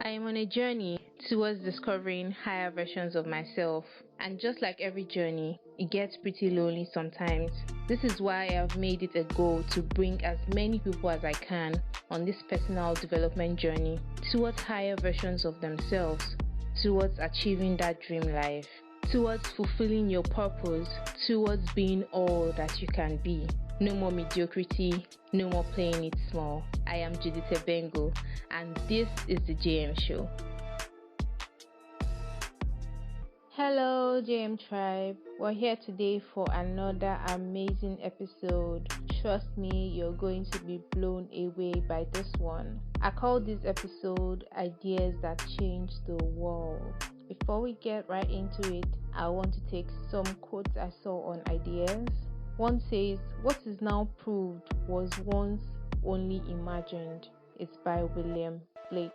I am on a journey towards discovering higher versions of myself, and just like every journey, it gets pretty lonely sometimes. This is why I have made it a goal to bring as many people as I can on this personal development journey towards higher versions of themselves, towards achieving that dream life, towards fulfilling your purpose, towards being all that you can be. No more mediocrity, no more playing it small. I am Judith, and this is the JM Show. Hello, JM Tribe. We're here today for another amazing episode. Trust me, you're going to be blown away by this one. I call this episode Ideas That Change the World. Before we get right into it, I want to take some quotes I saw on ideas. One says, "What is now proved was once only imagined." It's by William Blake.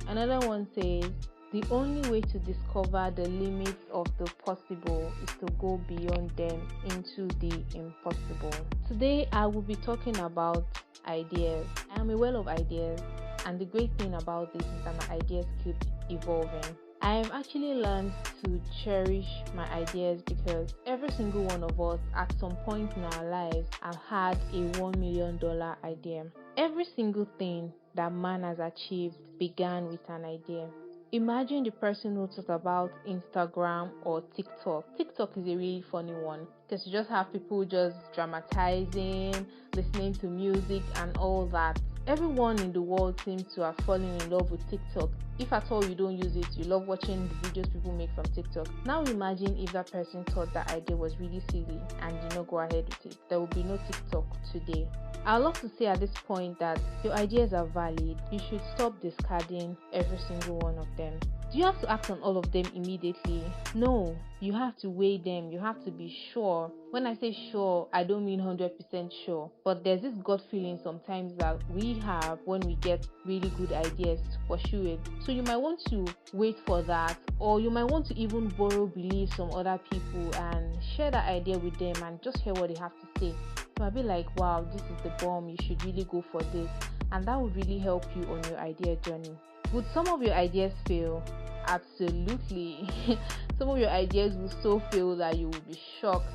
Another one says, "The only way to discover the limits of the possible is to go beyond them into the impossible." Today, I will be talking about ideas. I am a well of ideas, and the great thing about this is that my ideas keep evolving. I have actually learned to cherish my ideas because every single one of us at some point in our lives have had a $1 million idea. Every single thing that man has achieved began with an idea. Imagine the person who talks about Instagram or TikTok. TikTok is a really funny one because you just have people just dramatizing, listening to music and all that. Everyone in the world seems to have fallen in love with TikTok. If at all you don't use it, you love watching the videos people make from TikTok. Now imagine if that person thought that idea was really silly and did not go ahead with it. There will be no TikTok today. I'd love to say at this point that your ideas are valid. You should stop discarding every single one of them. Do you have to act on all of them immediately? No, you have to weigh them. You have to be sure. When I say sure, I don't mean 100% sure. But there's this gut feeling sometimes that we have when we get really good ideas to pursue it. So you might want to wait for that, or you might want to even borrow beliefs from other people and share that idea with them and just hear what they have to say. You might be like, wow, this is the bomb. You should really go for this. And that would really help you on your idea journey. Would some of your ideas fail? Absolutely. Some of your ideas will so fail that you will be shocked.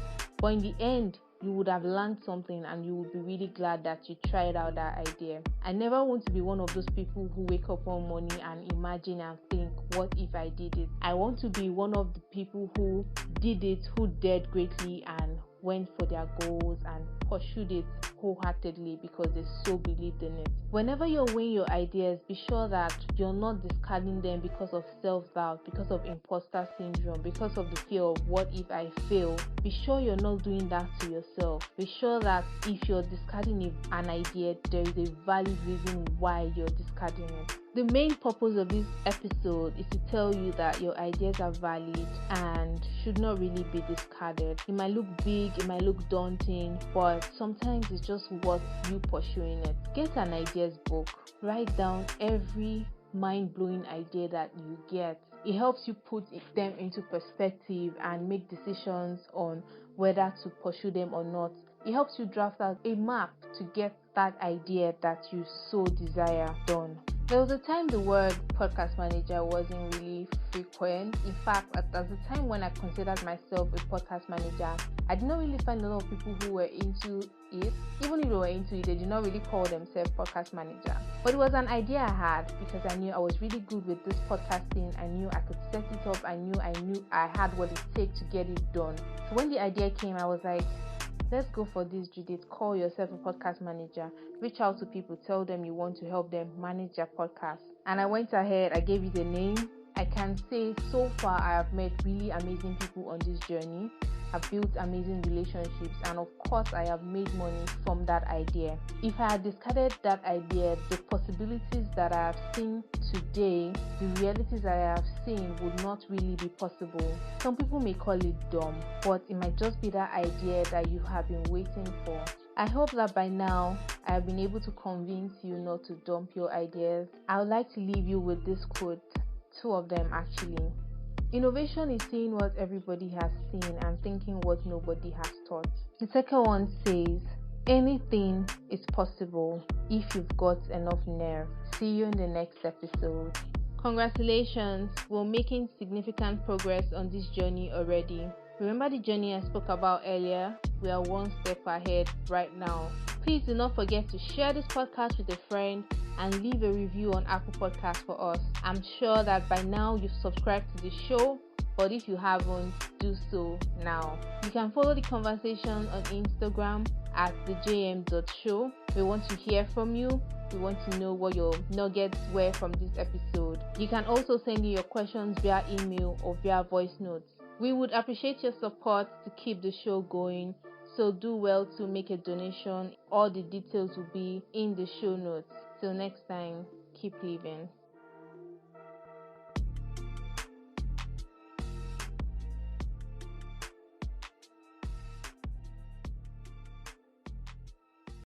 But in the end, you would have learned something and you would be really glad that you tried out that idea. I never want to be one of those people who wake up one morning and imagine and think, what if I did it? I want to be one of the people who did it, who dared greatly and went for their goals and pursued it wholeheartedly because they so believed in it. Whenever you're weighing your ideas, be sure that you're not discarding them because of self-doubt, because of imposter syndrome, because of the fear of what if I fail. Be sure you're not doing that to yourself. Be sure that if you're discarding an idea, there is a valid reason why you're discarding it. The main purpose of this episode is to tell you that your ideas are valid and should not really be discarded. It might look big, it might look daunting, but sometimes it's just worth you pursuing it. Get an ideas book. Write down every mind-blowing idea that you get. It helps you put them into perspective and make decisions on whether to pursue them or not. It helps you draft out a map to get that idea that you so desire done. There was a time the word podcast manager wasn't really frequent. In fact, at the time when I considered myself a podcast manager, I did not really find a lot of people who were into it. Even if they were into it, they did not really call themselves podcast manager. But it was an idea I had because I knew I was really good with this podcasting. I knew I could set it up. I knew I had what it takes to get it done. So when the idea came, I was like, let's go for this, Judith. Call yourself a podcast manager. Reach out to people. Tell them you want to help them manage their podcast. And I went ahead. I gave it a name. I can say so far I have met really amazing people on this journey. I've built amazing relationships. And of course, I have made money from that idea. If I had discarded that idea, the possibilities that I have seen today, the realities that I have seen would not really be possible. Some people may call it dumb, but it might just be that idea that you have been waiting for. I hope that by now I have been able to convince you not to dump your ideas. I would like to leave you with this quote, two of them actually. Innovation is seeing what everybody has seen and thinking what nobody has thought. The second one says, anything is possible if you've got enough nerve. See you in the next episode. Congratulations, we're making significant progress on this journey already. Remember the journey I spoke about earlier? We are one step ahead right now. Please do not forget to share this podcast with a friend and leave a review on Apple Podcasts for us. I'm sure that by now you've subscribed to the show, but if you haven't, do so now. You can follow the conversation on Instagram at thejm.show. We want to hear from you. We want to know what your nuggets were from this episode. You can also send in your questions via email or via voice notes. We would appreciate your support to keep the show going, so do well to make a donation. All the details will be in the show notes. Till next time, keep living.